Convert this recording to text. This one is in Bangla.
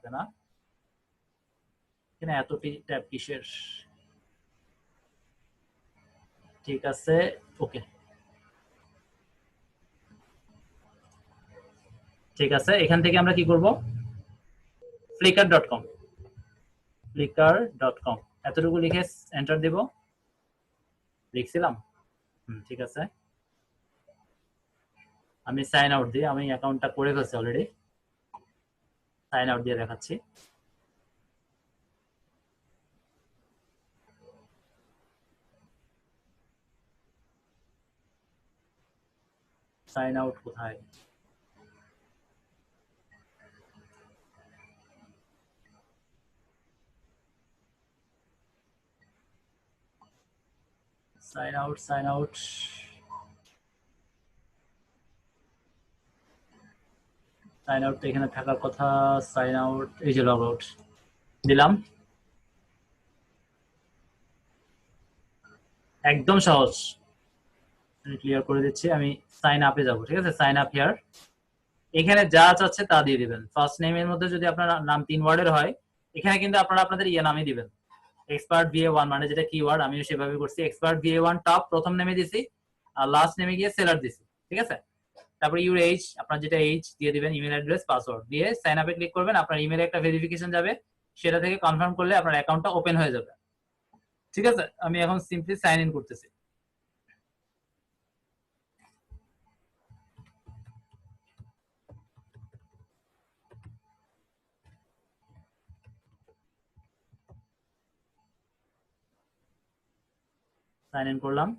থাকে না। এখানে এত ট্যাব কিসের? ঠিক আছে, ওকে, ঠিক আছে। এখান থেকে আমরা কি করব? flickr.com, flickr.com এতটুকু লিখে এন্টার দেব। লিখছিলাম, ঠিক আছে। আমি সাইন আউট দিই, আমি অ্যাকাউন্টটা করে ফেলছি অলরেডি। সাইন আউট দিয়ে দেখাচ্ছি। সাইন আউট কোথায়? Sign out, sign out, sign out এখানে থাকার কথা। সাইন আউট, এই যে লগ আউট দিলাম। একদম সহজ, ক্লিয়ার করে দিচ্ছি। আমি সাইন আপে যাব, ঠিক আছে। সাইন আপ হিয়ার, এখানে যা চাচ্ছে তা দিয়ে দিবেন। ফার্স্ট নেমের মধ্যে যদি আপনার নাম 3 ওয়ার্ডের হয়, এখানে কিন্তু আপনারা আপনাদের নামই দিবেন। এক্সপার্ট VA1 মানে যেটা কিওয়ার্ড, আমিও সেভাবে করছি। এক্সপার্ট VA1 টপ প্রথম নেমে দিছি, আর লাস্ট নেমে গিয়ে সেলার দিছি, ঠিক আছে। তারপর ইউর এইজ, আপনার যেটা এইজ দিয়ে দিবেন, ইমেল অ্যাড্রেস, পাসওয়ার্ড দিয়ে সাইন আপে ক্লিক করবেন। আপনার ইমেলে একটা ভেরিফিকেশন যাবে, সেটা থেকে কনফার্ম করলে আপনার অ্যাকাউন্টটা ওপেন হয়ে যাবে, ঠিক আছে। আমি এখন সিম্পলি সাইন ইন করতেছি। সাইন ইন করলাম।